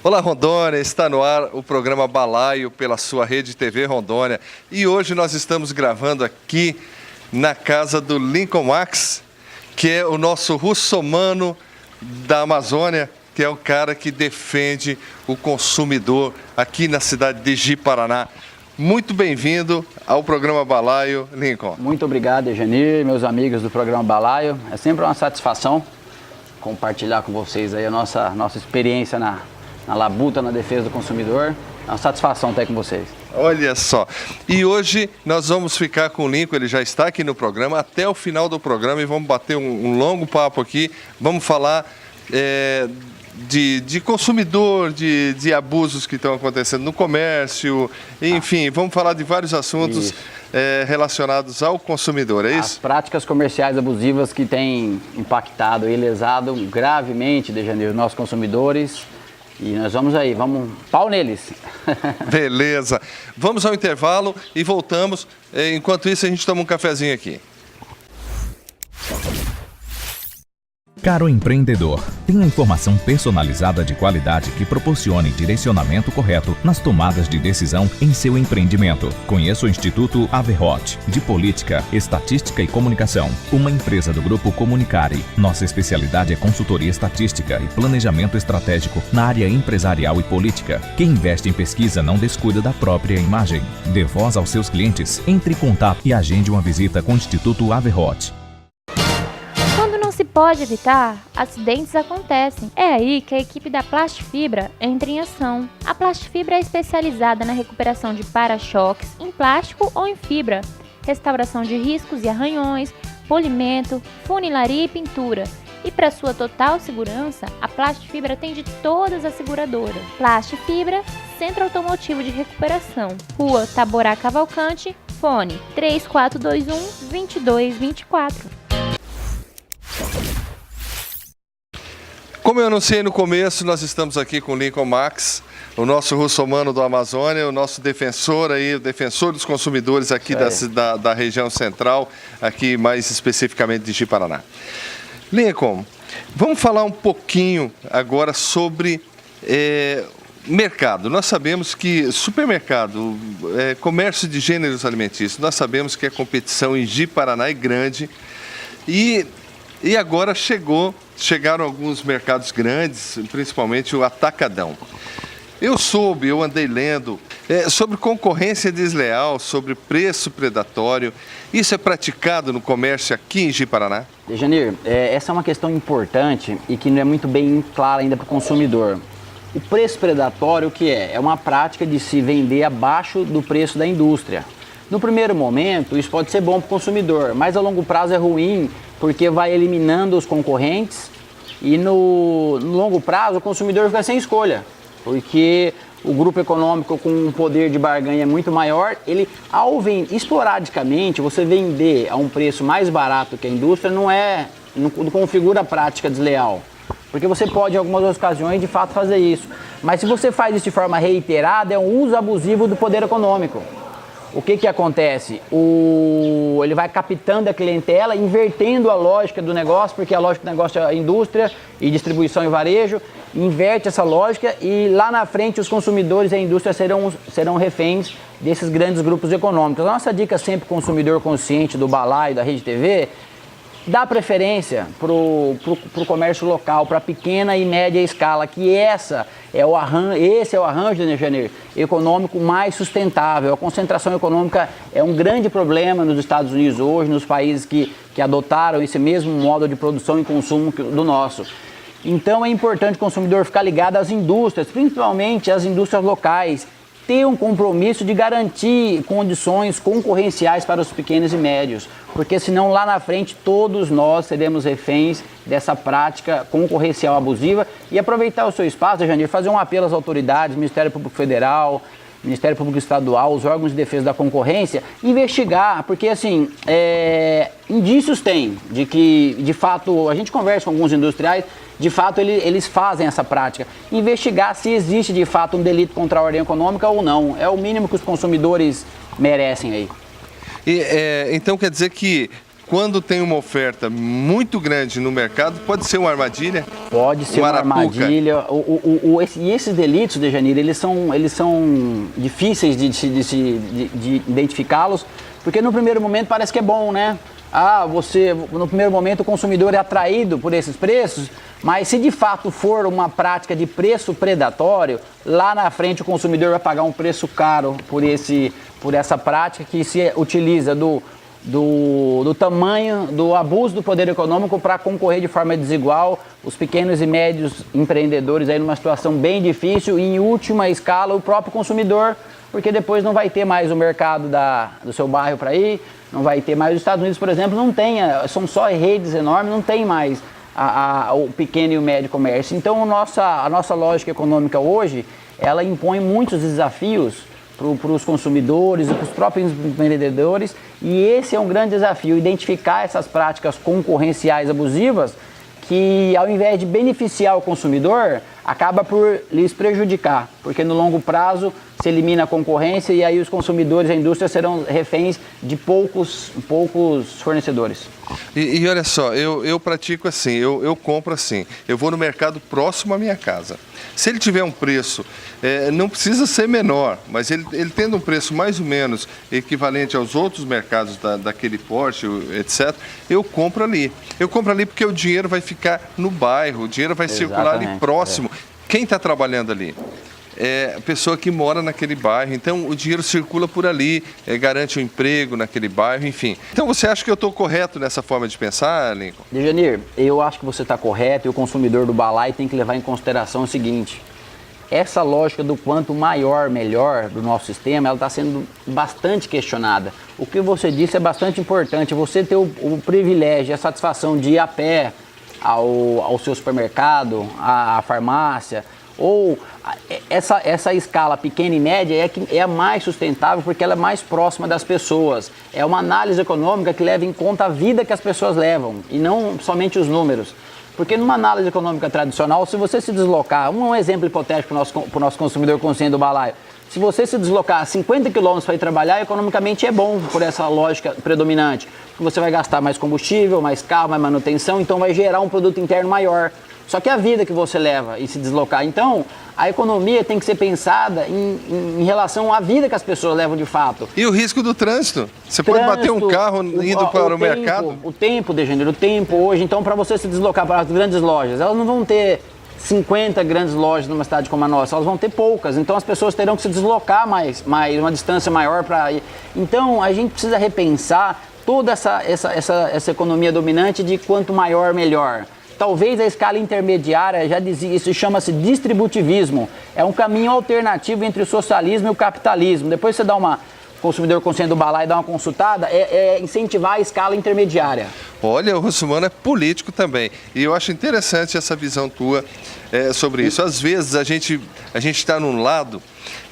Olá, Rondônia, está no ar o programa Balaio pela sua Rede TV Rondônia. E hoje nós estamos gravando aqui na casa do Lincoln Max, que é o nosso russomano da Amazônia, que é o cara que defende o consumidor aqui na cidade de Ji-Paraná. Muito bem-vindo ao programa Balaio, Lincoln. Muito obrigado, Egenir, meus amigos do programa Balaio. É sempre uma satisfação compartilhar com vocês aí a nossa experiência na labuta, na defesa do consumidor. É uma satisfação estar aí com vocês. Olha só, e hoje nós vamos ficar com o Lincoln, ele já está aqui no programa, até o final do programa, e vamos bater um longo papo aqui, vamos falar de consumidor, de abusos que estão acontecendo no comércio, enfim, vamos falar de vários assuntos relacionados ao consumidor, é isso? As práticas comerciais abusivas que têm impactado e lesado gravemente, de janeiro, nossos consumidores. E nós vamos aí, vamos pau neles. Beleza. Vamos ao intervalo e voltamos. Enquanto isso, a gente toma um cafezinho aqui. Caro empreendedor, tenha informação personalizada de qualidade que proporcione direcionamento correto nas tomadas de decisão em seu empreendimento. Conheça o Instituto Averroet, de Política, Estatística e Comunicação, uma empresa do Grupo Comunicare. Nossa especialidade é consultoria estatística e planejamento estratégico na área empresarial e política. Quem investe em pesquisa não descuida da própria imagem. Dê voz aos seus clientes, entre em contato e agende uma visita com o Instituto Averroet. Se pode evitar, acidentes acontecem. É aí que a equipe da Plastifibra entra em ação. A Plastifibra é especializada na recuperação de para-choques em plástico ou em fibra, restauração de riscos e arranhões, polimento, funilaria e pintura. E para sua total segurança, a Plastifibra atende todas as seguradoras. Plastifibra, Centro Automotivo de Recuperação, Rua Taborá Cavalcante, fone 3421-2224. Como eu anunciei no começo, nós estamos aqui com o Lincoln Max, o nosso russomano do Amazônia, o nosso defensor aí, o defensor dos consumidores aqui da região central, aqui mais especificamente de Ji-Paraná. Lincoln, vamos falar um pouquinho agora sobre mercado. Nós sabemos que supermercado, comércio de gêneros alimentícios, nós sabemos que a competição em Ji-Paraná é grande e agora chegaram alguns mercados grandes, principalmente o Atacadão. Eu andei lendo sobre concorrência desleal, sobre preço predatório. Isso é praticado no comércio aqui em Ji-Paraná? Janir, essa é uma questão importante e que não é muito bem clara ainda para o consumidor. O preço predatório, o que é? É uma prática de se vender abaixo do preço da indústria. No primeiro momento, isso pode ser bom para o consumidor, mas a longo prazo é ruim, porque vai eliminando os concorrentes e no longo prazo o consumidor fica sem escolha, porque o grupo econômico com um poder de barganha muito maior, ele esporadicamente você vender a um preço mais barato que a indústria não configura a prática desleal. Porque você pode, em algumas ocasiões, de fato fazer isso. Mas se você faz isso de forma reiterada, é um uso abusivo do poder econômico. O que acontece? Ele vai captando a clientela, invertendo a lógica do negócio, porque a lógica do negócio é a indústria e distribuição e varejo, inverte essa lógica e lá na frente os consumidores e a indústria serão reféns desses grandes grupos econômicos. A nossa dica sempre, consumidor consciente do Balaio, da Rede TV, dá preferência para o comércio local, para pequena e média escala, que esse é o arranjo, né, Janeiro, econômico mais sustentável. A concentração econômica é um grande problema nos Estados Unidos hoje, nos países que adotaram esse mesmo modo de produção e consumo do nosso. Então é importante o consumidor ficar ligado às indústrias, principalmente às indústrias locais, ter um compromisso de garantir condições concorrenciais para os pequenos e médios, porque senão lá na frente todos nós seremos reféns dessa prática concorrencial abusiva. E aproveitar o seu espaço, Janir, fazer um apelo às autoridades, Ministério Público Federal, Ministério Público Estadual, os órgãos de defesa da concorrência, investigar, porque assim, indícios tem de que, de fato, a gente conversa com alguns industriais, de fato eles fazem essa prática. Investigar se existe de fato um delito contra a ordem econômica ou não. É o mínimo que os consumidores merecem aí. Então quer dizer que quando tem uma oferta muito grande no mercado, pode ser uma armadilha? Pode ser uma armadilha. E esses delitos, Dejanir, eles são difíceis de identificá-los, porque no primeiro momento parece que é bom, né? No primeiro momento o consumidor é atraído por esses preços, mas se de fato for uma prática de preço predatório, lá na frente o consumidor vai pagar um preço caro por essa prática que se utiliza do tamanho, do abuso do poder econômico para concorrer de forma desigual, os pequenos e médios empreendedores aí numa situação bem difícil e, em última escala, o próprio consumidor, porque depois não vai ter mais o mercado do seu bairro para ir, não vai ter mais. Os Estados Unidos, por exemplo, não tem, são só redes enormes, não tem mais o pequeno e o médio comércio. Então, a nossa lógica econômica hoje, ela impõe muitos desafios para os consumidores e para os próprios empreendedores, e esse é um grande desafio, identificar essas práticas concorrenciais abusivas que, ao invés de beneficiar o consumidor, acaba por lhes prejudicar, porque no longo prazo se elimina a concorrência e aí os consumidores, a indústria, serão reféns de poucos fornecedores. E olha só, eu pratico assim, eu compro assim, eu vou no mercado próximo à minha casa. Se ele tiver um preço, não precisa ser menor, mas ele tendo um preço mais ou menos equivalente aos outros mercados daquele porte, etc., eu compro ali. Eu compro ali porque o dinheiro vai ficar no bairro, o dinheiro vai circular ali próximo. Quem está trabalhando ali? É a pessoa que mora naquele bairro, então o dinheiro circula por ali, garante um emprego naquele bairro, enfim. Então você acha que eu estou correto nessa forma de pensar, Lincoln? Dejanir, eu acho que você está correto e o consumidor do balaio tem que levar em consideração o seguinte: essa lógica do quanto maior, melhor do nosso sistema, ela está sendo bastante questionada. O que você disse é bastante importante, você ter o privilégio, a satisfação de ir a pé ao seu supermercado, à farmácia, ou essa escala pequena e média é a mais sustentável porque ela é mais próxima das pessoas. É uma análise econômica que leva em conta a vida que as pessoas levam e não somente os números. Porque numa análise econômica tradicional, se você se deslocar, um exemplo hipotético para o nosso consumidor consciente do balaio, se você se deslocar 50 quilômetros para ir trabalhar, economicamente é bom por essa lógica predominante. Porque você vai gastar mais combustível, mais carro, mais manutenção, então vai gerar um produto interno maior. Só que a vida que você leva e se deslocar. Então, a economia tem que ser pensada em relação à vida que as pessoas levam de fato. E o risco do trânsito? Você pode bater um carro indo para o mercado? O tempo, Dejanir, o tempo hoje. Então, para você se deslocar para as grandes lojas, elas não vão ter 50 grandes lojas numa cidade como a nossa, elas vão ter poucas. Então, as pessoas terão que se deslocar mais uma distância maior para ir. Então, a gente precisa repensar toda essa economia dominante de quanto maior, melhor. Talvez a escala intermediária, já dizia, isso chama-se distributivismo. É um caminho alternativo entre o socialismo e o capitalismo. Depois você dá consumidor consciente do balaio, dá uma consultada, incentivar a escala intermediária. Olha, o Russumano é político também. E eu acho interessante essa visão tua sobre isso. Às vezes a gente está num lado,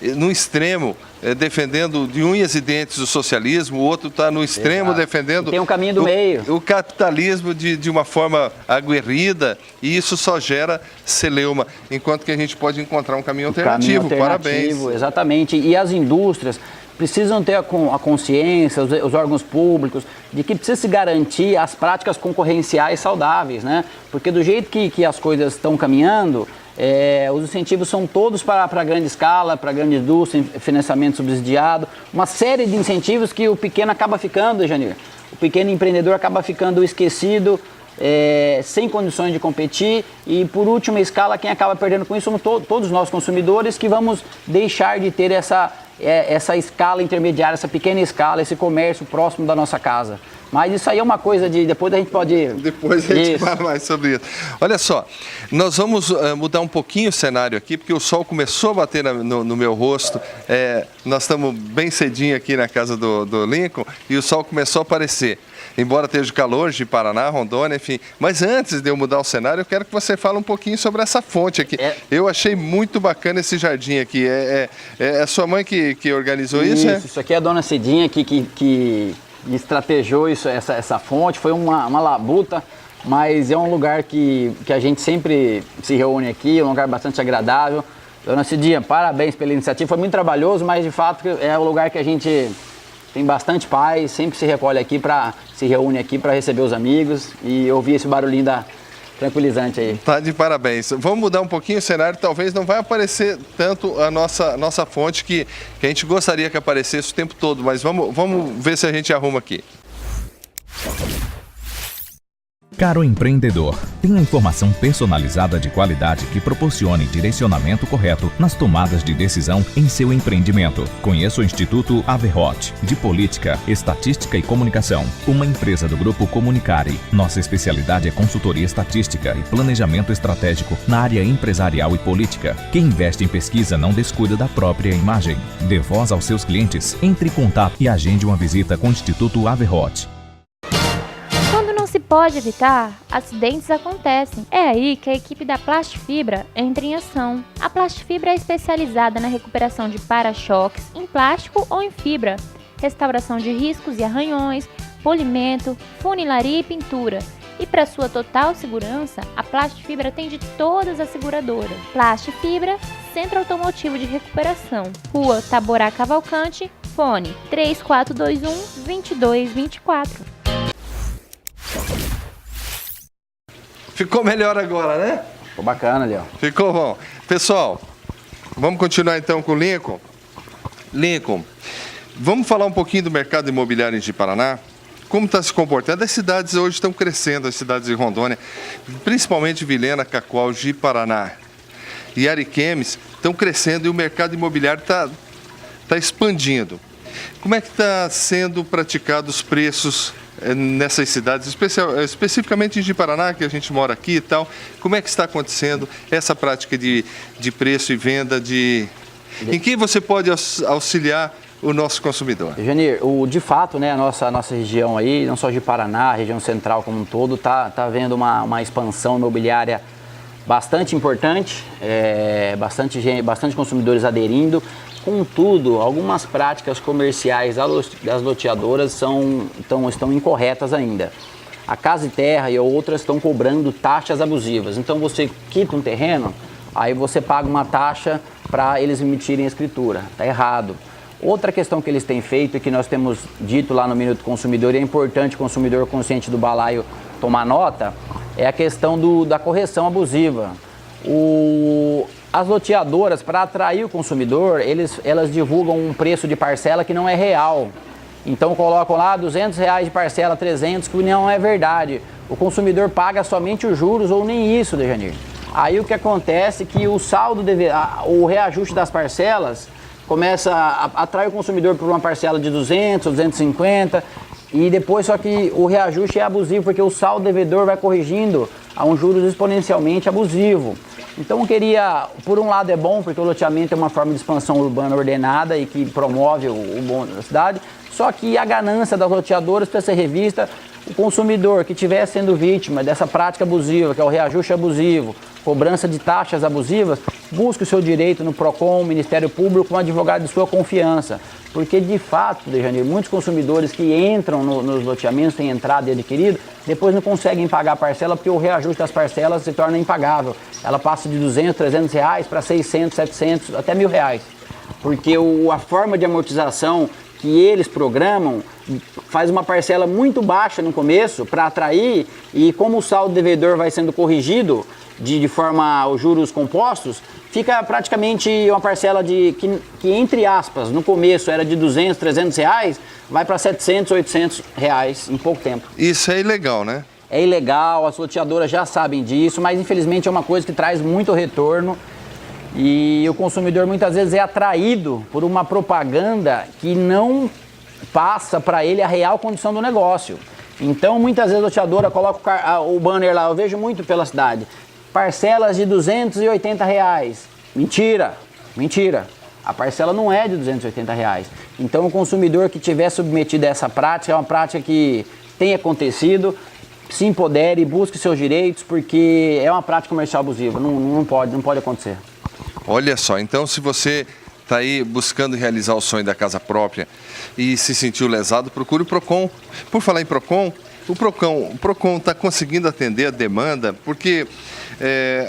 num extremo, defendendo de unhas e dentes o socialismo, o outro está no extremo defendendo... E tem um caminho do meio. O capitalismo de uma forma aguerrida, e isso só gera celeuma, enquanto que a gente pode encontrar um caminho alternativo. Parabéns. Exatamente. E as indústrias precisam ter a consciência, os órgãos públicos, de que precisa se garantir as práticas concorrenciais saudáveis, né? Porque do jeito que as coisas estão caminhando, os incentivos são todos para grande escala, para grande indústria, financiamento subsidiado, uma série de incentivos que o pequeno acaba ficando, Janir. O pequeno empreendedor acaba ficando esquecido, sem condições de competir e, por última escala, quem acaba perdendo com isso somos todos nós consumidores, que vamos deixar de ter essa escala intermediária, essa pequena escala, esse comércio próximo da nossa casa. Mas isso aí é uma coisa depois a gente pode... Depois a gente fala mais sobre isso. Olha só, nós vamos mudar um pouquinho o cenário aqui, porque o sol começou a bater no meu rosto. Nós estamos bem cedinho aqui na casa do Lincoln e o sol começou a aparecer. Embora esteja calor de Paraná, Rondônia, enfim. Mas antes de eu mudar o cenário, eu quero que você fale um pouquinho sobre essa fonte aqui. Eu achei muito bacana esse jardim aqui. É a sua mãe que organizou isso? Isso aqui é a dona Cidinha que estrategou essa fonte. Foi uma labuta, mas é um lugar que a gente sempre se reúne aqui, um lugar bastante agradável. Dona Cidinha, parabéns pela iniciativa. Foi muito trabalhoso, mas de fato é o lugar que a gente tem bastante pai, sempre se recolhe aqui, se reúne aqui para receber os amigos e ouvir esse barulhinho tranquilizante aí. Tá de parabéns. Vamos mudar um pouquinho o cenário, talvez não vai aparecer tanto a nossa fonte que a gente gostaria que aparecesse o tempo todo, mas vamos ver se a gente arruma aqui. Caro empreendedor, tenha informação personalizada de qualidade que proporcione direcionamento correto nas tomadas de decisão em seu empreendimento. Conheça o Instituto Averroet, de Política, Estatística e Comunicação, uma empresa do Grupo Comunicare. Nossa especialidade é consultoria estatística e planejamento estratégico na área empresarial e política. Quem investe em pesquisa não descuida da própria imagem. Dê voz aos seus clientes, entre em contato e agende uma visita com o Instituto Averroet. Se pode evitar, acidentes acontecem. É aí que a equipe da Plastifibra entra em ação. A Plastifibra é especializada na recuperação de para-choques em plástico ou em fibra, restauração de riscos e arranhões, polimento, funilaria e pintura. E para sua total segurança, a Plastifibra atende todas as seguradoras. Plastifibra, Centro Automotivo de Recuperação, Rua Taborá Cavalcante, fone 3421-2224. Ficou melhor agora, né? Ficou bacana ali, ó. Ficou bom. Pessoal, vamos continuar então com o Lincoln. Lincoln, vamos falar um pouquinho do mercado imobiliário de Paraná? Como está se comportando? As cidades hoje estão crescendo, as cidades de Rondônia, principalmente Vilhena, Cacoal, Ji-Paraná e Ariquemes estão crescendo e o mercado imobiliário está expandindo. Como é que está sendo praticados os preços nessas cidades, especificamente em Ji-Paraná, que a gente mora aqui e tal? Como é que está acontecendo essa prática de preço e venda em que você pode auxiliar o nosso consumidor? Janir, de fato, né, a nossa região aí, não só Ji-Paraná, a região central como um todo, tá vendo uma expansão imobiliária bastante importante, bastante consumidores aderindo. Contudo, algumas práticas comerciais das loteadoras estão incorretas ainda. A Casa e Terra e outras estão cobrando taxas abusivas. Então você quita um terreno, aí você paga uma taxa para eles emitirem a escritura. Está errado. Outra questão que eles têm feito e que nós temos dito lá no Minuto Consumidor, e é importante o consumidor consciente do balaio tomar nota, é a questão da correção abusiva. As loteadoras, para atrair o consumidor, elas divulgam um preço de parcela que não é real. Então colocam lá R$200 de parcela, 300, que não é verdade. O consumidor paga somente os juros ou nem isso, Dejanir. Aí o que acontece é que o saldo, o reajuste das parcelas começa a atrair o consumidor por uma parcela de 200 ou 250 e depois só que o reajuste é abusivo porque o saldo devedor vai corrigindo a um juros exponencialmente abusivo. Então eu queria, por um lado é bom, porque o loteamento é uma forma de expansão urbana ordenada e que promove o bom da cidade, só que a ganância das loteadoras precisa ser revista. O consumidor que estiver sendo vítima dessa prática abusiva, que é o reajuste abusivo, cobrança de taxas abusivas, busque o seu direito no PROCON, Ministério Público, um advogado de sua confiança. Porque, de fato, Dejanir, muitos consumidores que entram nos loteamentos, têm entrado e adquirido, depois não conseguem pagar a parcela porque o reajuste das parcelas se torna impagável. Ela passa de R$200, R$300 para R$600, R$700, até R$1.000. Porque a forma de amortização que eles programam faz uma parcela muito baixa no começo para atrair, e como o saldo devedor vai sendo corrigido de forma aos juros compostos, fica praticamente uma parcela que entre aspas, no começo era de R$200, R$300, vai para R$700, R$800 em pouco tempo. Isso é ilegal, né? É ilegal, as loteadoras já sabem disso, mas infelizmente é uma coisa que traz muito retorno e o consumidor muitas vezes é atraído por uma propaganda que não passa para ele a real condição do negócio. Então muitas vezes a loteadora coloca o banner lá, eu vejo muito pela cidade, parcelas de R$280. Mentira. A parcela não é de R$280. Então o consumidor que tiver submetido a essa prática, é uma prática que tem acontecido, se empodere, busque seus direitos, porque é uma prática comercial abusiva, não pode acontecer. Olha só, então se você está aí buscando realizar o sonho da casa própria e se sentiu lesado, procure o PROCON. Por falar em PROCON, o PROCON está conseguindo atender a demanda porque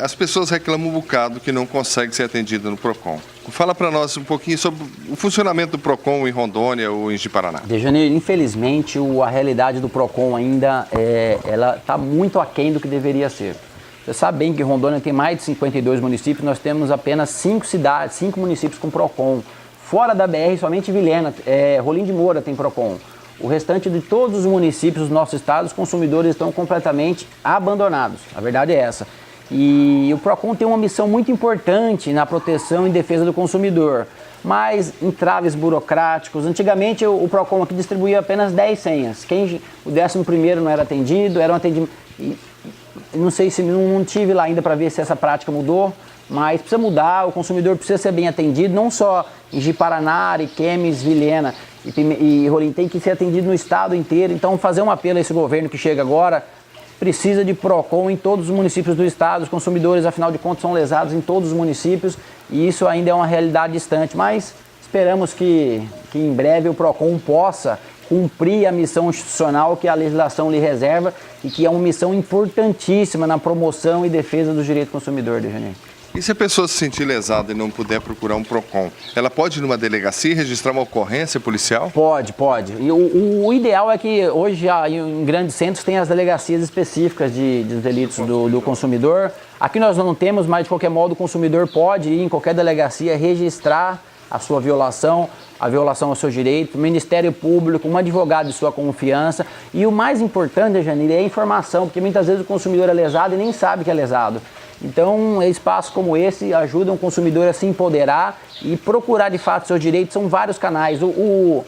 as pessoas reclamam um bocado que não consegue ser atendido no PROCON. fala para nós um pouquinho sobre o funcionamento do PROCON em Rondônia ou em Ji-Paraná. Dejaneiro, infelizmente, a realidade do PROCON ainda ela está muito aquém do que deveria ser. Você sabe bem que Rondônia tem mais de 52 municípios, nós temos apenas 5 municípios com PROCON. Fora da BR, somente Vilhena, Rolim de Moura tem PROCON. O restante de todos os municípios do nosso estado, os consumidores estão completamente abandonados. A verdade é essa. E o PROCON tem uma missão muito importante na proteção e defesa do consumidor, mas entraves burocráticos. Antigamente o PROCON aqui distribuía apenas 10 senhas. O 11º não era atendido, era um atendimento... Não sei se não tive lá ainda para ver se essa prática mudou, mas precisa mudar, o consumidor precisa ser bem atendido, não só em Ji-Paraná, Ariquemes, Vilhena e Rolim, tem que ser atendido no estado inteiro. Então fazer um apelo a esse governo que chega agora, precisa de PROCON em todos os municípios do estado. Os consumidores, afinal de contas, são lesados em todos os municípios e isso ainda é uma realidade distante, mas esperamos que em breve o PROCON possa cumprir a missão institucional que a legislação lhe reserva e que é uma missão importantíssima na promoção e defesa dos direitos do consumidor, Dejaneiro. E se a pessoa se sentir lesada e não puder procurar um PROCON, ela pode ir numa delegacia e registrar uma ocorrência policial? Pode. E o ideal é que hoje em grandes centros tem as delegacias específicas de delitos do consumidor. Aqui nós não temos, mas de qualquer modo o consumidor pode ir em qualquer delegacia registrar a sua violação, a violação ao seu direito, o Ministério Público, um advogado de sua confiança. E o mais importante, Janine, é a informação, porque muitas vezes o consumidor é lesado e nem sabe que é lesado. Então, espaços como esse ajudam o consumidor a se empoderar e procurar de fato seus direitos. São vários canais. O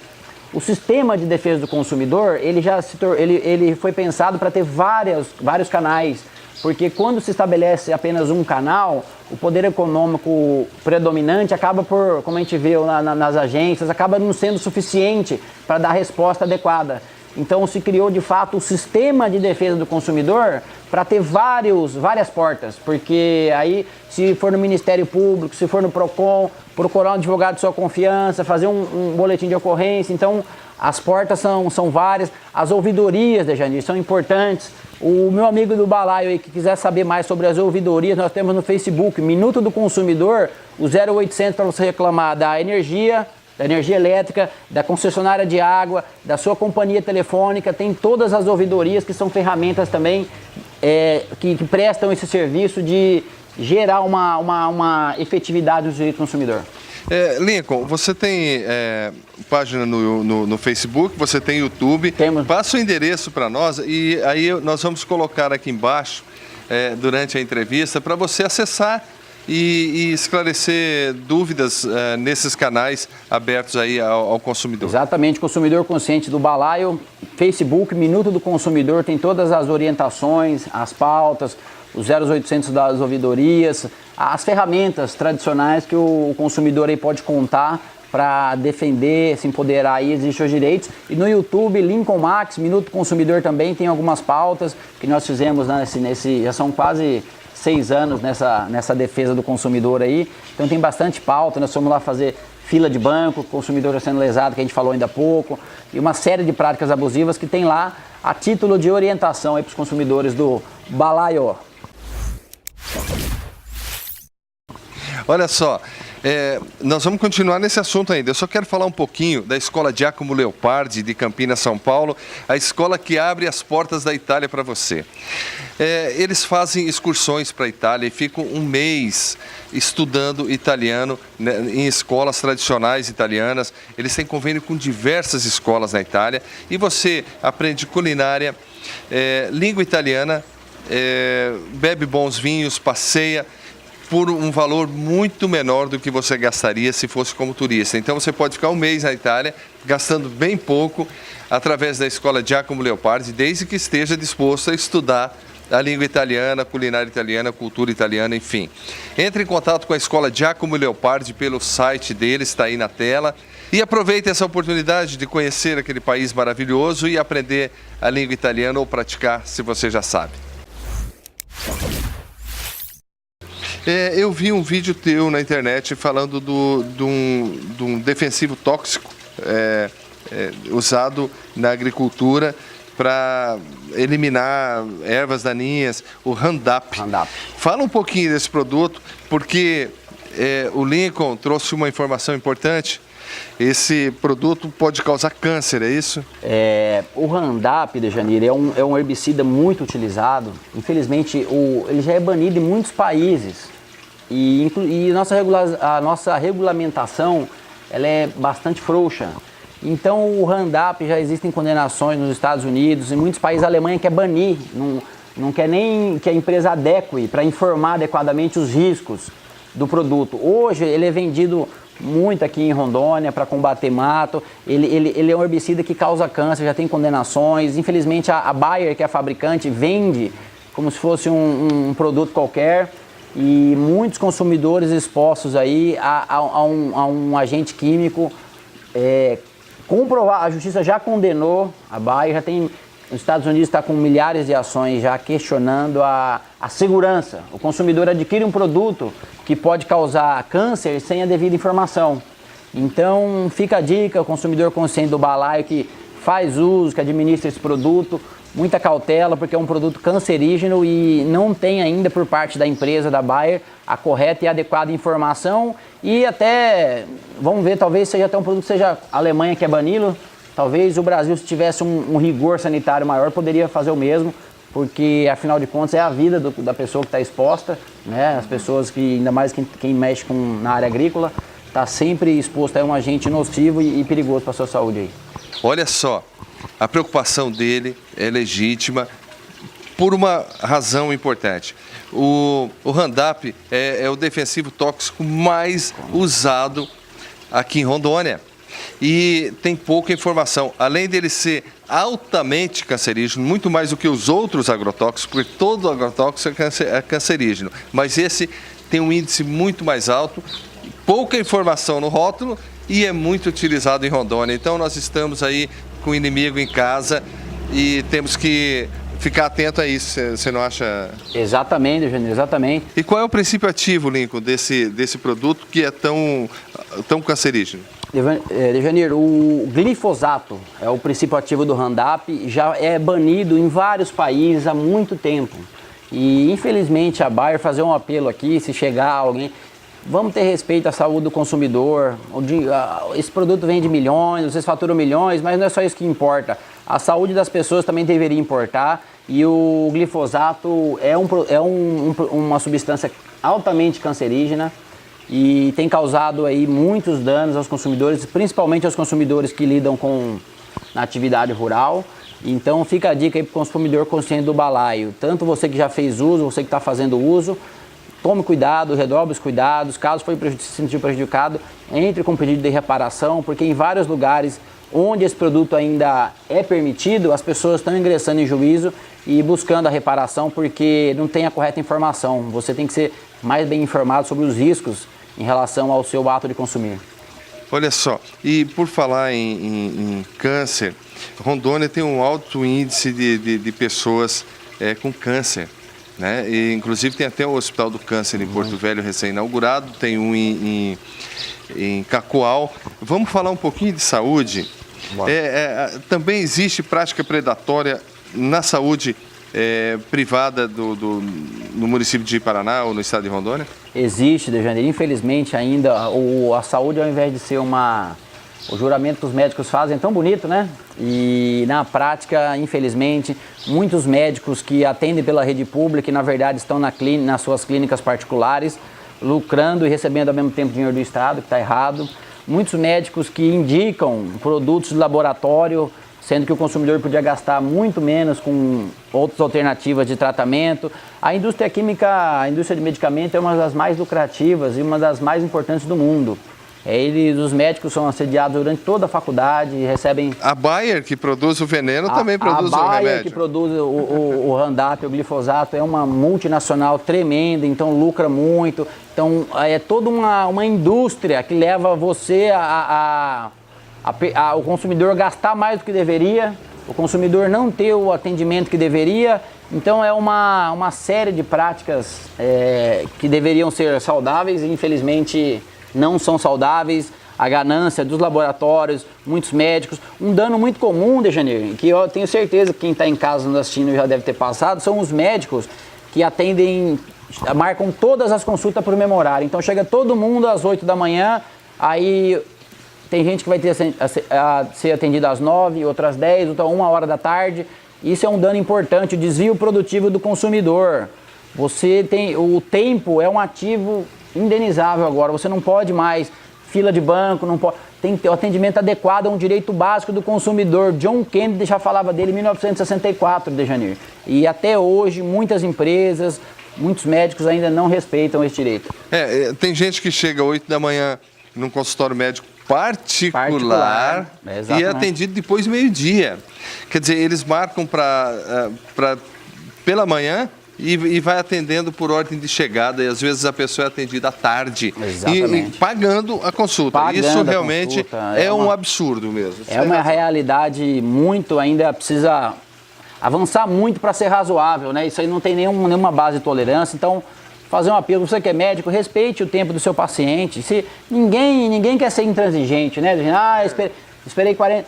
sistema de defesa do consumidor, ele foi pensado para ter vários canais, porque quando se estabelece apenas um canal, o poder econômico predominante acaba por, como a gente vê nas agências, acaba não sendo suficiente para dar a resposta adequada. Então se criou de fato o sistema de defesa do consumidor para ter várias portas, porque aí se for no Ministério Público, se for no PROCON, procurar um advogado de sua confiança, fazer um boletim de ocorrência, então as portas são várias, as ouvidorias, Dejanir, são importantes. O meu amigo do Balaio aí que quiser saber mais sobre as ouvidorias, nós temos no Facebook, Minuto do Consumidor, o 0800 para você reclamar da energia elétrica, da concessionária de água, da sua companhia telefônica, tem todas as ouvidorias que são ferramentas também que prestam esse serviço de gerar uma efetividade do direito do consumidor. Lincoln, você tem página no Facebook, você tem YouTube. Temos. Passa o endereço para nós e aí nós vamos colocar aqui embaixo, durante a entrevista, para você acessar e esclarecer dúvidas nesses canais abertos aí ao consumidor. Exatamente, Consumidor Consciente do Balaio, Facebook, Minuto do Consumidor, tem todas as orientações, as pautas, os 0800 das ouvidorias, as ferramentas tradicionais que o consumidor aí pode contar para defender, se empoderar e exigir seus direitos. E no YouTube, Lincoln Max, Minuto do Consumidor também tem algumas pautas que nós fizemos já são quase 6 anos nessa defesa do consumidor aí. Então tem bastante pauta, nós fomos lá fazer fila de banco, consumidor sendo lesado, que a gente falou ainda há pouco, e uma série de práticas abusivas que tem lá a título de orientação aí para os consumidores do Balaio. Olha só, nós vamos continuar nesse assunto ainda. Eu só quero falar um pouquinho da Escola Giacomo Leopardi de Campinas, São Paulo, a escola que abre as portas da Itália para você. Eles fazem excursões para a Itália e ficam um mês estudando italiano, né, em escolas tradicionais italianas. Eles têm convênio com diversas escolas na Itália e você aprende culinária, língua italiana, bebe bons vinhos, passeia por um valor muito menor do que você gastaria se fosse como turista. Então você pode ficar um mês na Itália, gastando bem pouco, através da Escola Giacomo Leopardi, desde que esteja disposto a estudar a língua italiana, culinária italiana, cultura italiana, enfim. Entre em contato com a Escola Giacomo Leopardi pelo site deles, está aí na tela. E aproveite essa oportunidade de conhecer aquele país maravilhoso e aprender a língua italiana ou praticar, se você já sabe. Eu vi um vídeo teu na internet falando de um defensivo tóxico usado na agricultura para eliminar ervas daninhas, o Roundup. Roundup. Fala um pouquinho desse produto, porque o Lincoln trouxe uma informação importante. Esse produto pode causar câncer, é isso? O Roundup, Dejanir, é um herbicida muito utilizado. Infelizmente, ele já é banido em muitos países. E a nossa regulamentação ela é bastante frouxa. Então, o Roundup já existem condenações nos Estados Unidos, em muitos países a Alemanha quer banir, não quer nem que a empresa adeque para informar adequadamente os riscos do produto. Hoje, ele é vendido muito aqui em Rondônia para combater mato. Ele é um herbicida que causa câncer, já tem condenações. Infelizmente, a Bayer, que é a fabricante, vende como se fosse um produto qualquer. E muitos consumidores expostos aí a um agente químico comprovado. A justiça já condenou a Bayer, já tem... Os Estados Unidos está com milhares de ações já questionando a segurança. O consumidor adquire um produto que pode causar câncer sem a devida informação. Então, fica a dica, o consumidor consciente do balaio que faz uso, que administra esse produto, muita cautela, porque é um produto cancerígeno e não tem ainda por parte da empresa, da Bayer, a correta e adequada informação. E até, vamos ver, talvez seja até um produto que seja a Alemanha que é bani-lo. Talvez o Brasil, se tivesse um rigor sanitário maior, poderia fazer o mesmo, porque, afinal de contas, é a vida da pessoa que está exposta, né? As pessoas que, ainda mais quem mexe na área agrícola, está sempre exposto a um agente nocivo e perigoso para a sua saúde aí. Olha só, a preocupação dele é legítima por uma razão importante. O Roundup é o defensivo tóxico mais usado aqui em Rondônia. E tem pouca informação, além dele ser altamente cancerígeno, muito mais do que os outros agrotóxicos, porque todo agrotóxico é cancerígeno, mas esse tem um índice muito mais alto, pouca informação no rótulo e é muito utilizado em Rondônia. Então nós estamos aí com o inimigo em casa e temos que ficar atento a isso, você não acha? Exatamente, Eugênio, exatamente. E qual é o princípio ativo, Lincoln, desse produto que é tão cancerígeno? Dejanir, o glifosato é o princípio ativo do Roundup, já é banido em vários países há muito tempo. E infelizmente a Bayer fazer um apelo aqui, se chegar alguém, vamos ter respeito à saúde do consumidor. Esse produto vende milhões, vocês faturam milhões, mas não é só isso que importa. A saúde das pessoas também deveria importar e o glifosato é uma substância altamente cancerígena e tem causado aí muitos danos aos consumidores, principalmente aos consumidores que lidam na atividade rural. Então fica a dica aí para o consumidor consciente do balaio. Tanto você que já fez uso, você que está fazendo uso, tome cuidado, redobre os cuidados. Caso se sentir prejudicado, entre com pedido de reparação, porque em vários lugares onde esse produto ainda é permitido, as pessoas estão ingressando em juízo e buscando a reparação porque não tem a correta informação. Você tem que ser mais bem informado sobre os riscos em relação ao seu ato de consumir. Olha só, e por falar em câncer, Rondônia tem um alto índice de pessoas com câncer, né? E, inclusive tem até o Hospital do Câncer em Porto Velho recém-inaugurado, tem um em Cacoal. Vamos falar um pouquinho de saúde. Também existe prática predatória na saúde privada no município de Paraná ou no estado de Rondônia? Existe, Dejanir. Infelizmente ainda a saúde, ao invés de ser o juramento que os médicos fazem é tão bonito, né? E na prática, infelizmente, muitos médicos que atendem pela rede pública e na verdade estão nas suas clínicas particulares, lucrando e recebendo ao mesmo tempo dinheiro do Estado, que está errado. Muitos médicos que indicam produtos de laboratório, sendo que o consumidor podia gastar muito menos com outras alternativas de tratamento. A indústria química, a indústria de medicamento é uma das mais lucrativas e uma das mais importantes do mundo. Os médicos são assediados durante toda a faculdade e recebem... A Bayer, que produz o veneno, também produz o remédio. A Bayer, que produz o Roundup, o glifosato, é uma multinacional tremenda, então lucra muito. Então, é toda uma indústria que leva você o consumidor gastar mais do que deveria, o consumidor não ter o atendimento que deveria. Então, é uma série de práticas que deveriam ser saudáveis e, infelizmente, não são saudáveis. A ganância dos laboratórios, muitos médicos. Um dano muito comum, Dejanir, que eu tenho certeza que quem está em casa nos assistindo já deve ter passado, são os médicos que atendem marcam todas as consultas por mesmo horário. Então chega todo mundo às 8 da manhã, aí tem gente que vai ter a ser atendida às 9, outras às 10, outra 1 hora da tarde. Isso é um dano importante, o desvio produtivo do consumidor. O tempo é um ativo indenizável agora, você não pode mais, fila de banco, não pode, tem que ter o atendimento adequado, é um direito básico do consumidor. John Kennedy já falava dele em 1964, Dejanir. E até hoje, muitas empresas, muitos médicos ainda não respeitam esse direito. Tem gente que chega às 8 da manhã num consultório médico particular e é atendido depois do meio-dia. Quer dizer, eles marcam pela manhã e vai atendendo por ordem de chegada, e às vezes a pessoa é atendida à tarde e pagando a consulta. Isso realmente é um absurdo mesmo. É uma realidade ainda precisa avançar muito para ser razoável, né? Isso aí não tem nenhuma base de tolerância, então fazer um apelo, você que é médico, respeite o tempo do seu paciente. Ninguém quer ser intransigente, né? Esperei 40...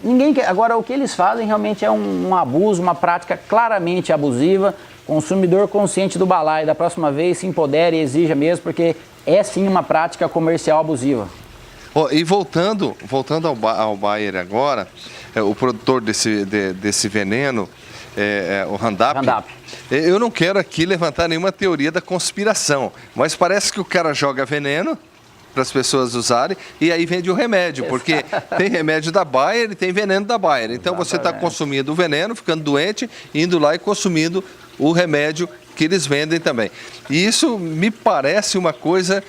Ninguém quer. Agora, o que eles fazem realmente é um abuso, uma prática claramente abusiva. Consumidor consciente do balaio, da próxima vez se empodere e exija mesmo, porque é sim uma prática comercial abusiva. E voltando ao Bayer agora, o produtor desse veneno, o Roundup. Eu não quero aqui levantar nenhuma teoria da conspiração, mas parece que o cara joga veneno para as pessoas usarem e aí vende o remédio, porque tem remédio da Bayer e tem veneno da Bayer. Então você está consumindo o veneno, ficando doente, indo lá e consumindo o remédio que eles vendem também. E isso me parece uma coisa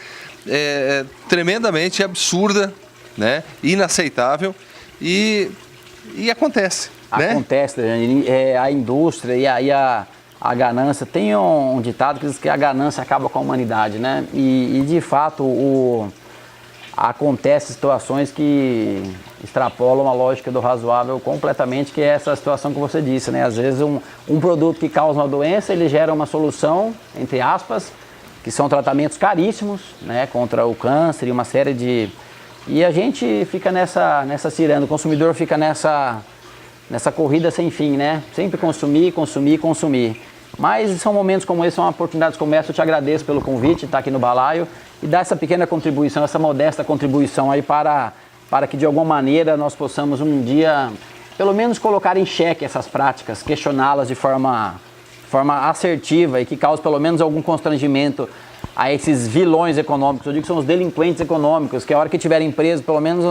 tremendamente absurda, né? Inaceitável e acontece. Acontece, né? A indústria e a ganância, tem um ditado que diz que a ganância acaba com a humanidade, né? E de fato acontece situações que extrapolam a lógica do razoável completamente, que é essa situação que você disse, né? Às vezes um produto que causa uma doença, ele gera uma solução, entre aspas, que são tratamentos caríssimos, né? Contra o câncer e uma série de... E a gente fica nessa ciranda, o consumidor fica nessa corrida sem fim, né? Sempre consumir. Mas são momentos como esse, são oportunidades como essa. Eu te agradeço pelo convite de estar aqui no Balaio e dar essa pequena contribuição, essa modesta contribuição aí para que de alguma maneira nós possamos um dia, pelo menos, colocar em xeque essas práticas, questioná-las de forma assertiva e que cause pelo menos algum constrangimento a esses vilões econômicos. Eu digo que são os delinquentes econômicos, que a hora que tiverem preso, pelo menos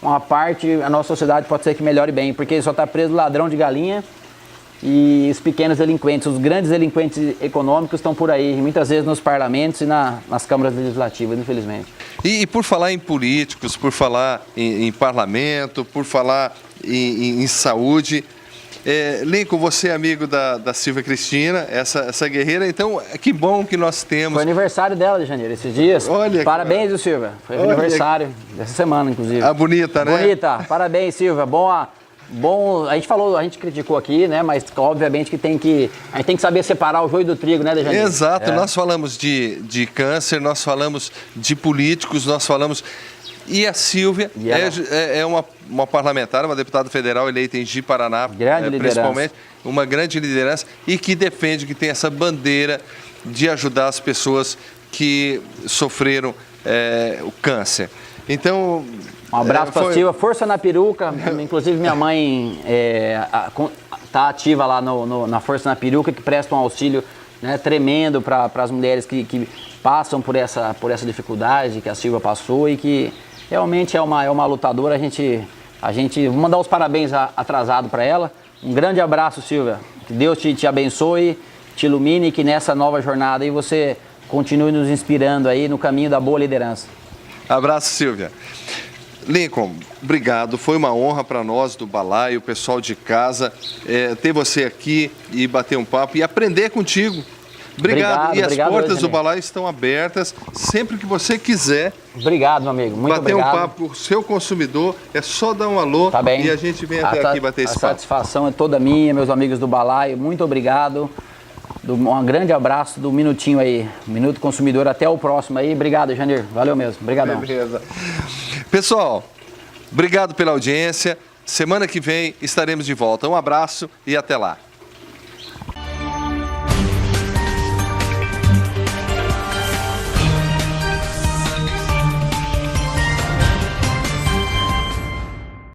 uma parte, a nossa sociedade pode ser que melhore bem, porque só está preso ladrão de galinha e os pequenos delinquentes. Os grandes delinquentes econômicos estão por aí, muitas vezes nos parlamentos e nas câmaras legislativas, infelizmente. E por falar em políticos, por falar em parlamento, por falar em saúde, Lincoln, você é amigo da Silvia Cristina, essa guerreira, então que bom que nós temos. Foi aniversário dela de janeiro, esses dias. Olha, parabéns, viu, Silvia? Foi aniversário dessa semana, inclusive. Bonita, né? Bonita, parabéns, Silvia. Bom, a gente criticou aqui, né? Mas obviamente que a gente tem que saber separar o joio do trigo, né, Dejanir? Exato, nós falamos de câncer, nós falamos de políticos, nós falamos... E a Silvia é uma parlamentar, uma deputada federal eleita em Ji-Paraná, principalmente, uma grande liderança e que defende, que tem essa bandeira de ajudar as pessoas que sofreram o câncer. Então... Um abraço para a Silvia, força na peruca, inclusive minha mãe está ativa lá na Força na Peruca, que presta um auxílio, né, tremendo para as mulheres que passam por essa dificuldade que a Silvia passou e que realmente é uma lutadora. A gente vou mandar os parabéns atrasado para ela. Um grande abraço, Silvia. Que Deus te abençoe, te ilumine e que nessa nova jornada aí você continue nos inspirando aí no caminho da boa liderança. Abraço, Silvia. Lincoln, obrigado. Foi uma honra para nós do Balaio, o pessoal de casa, ter você aqui e bater um papo e aprender contigo. Obrigado. E as portas do Balaio estão abertas sempre que você quiser. Obrigado, meu amigo. Muito obrigado. Bater um papo com o seu consumidor, é só dar um alô e a gente vem até aqui bater esse papo. A satisfação é toda minha, meus amigos do Balaio. Muito obrigado. Um grande abraço do Minutinho aí, Minuto Consumidor. Até o próximo aí. Obrigado, Janir. Valeu mesmo. Obrigadão. Beleza. Pessoal, obrigado pela audiência. Semana que vem estaremos de volta. Um abraço e até lá.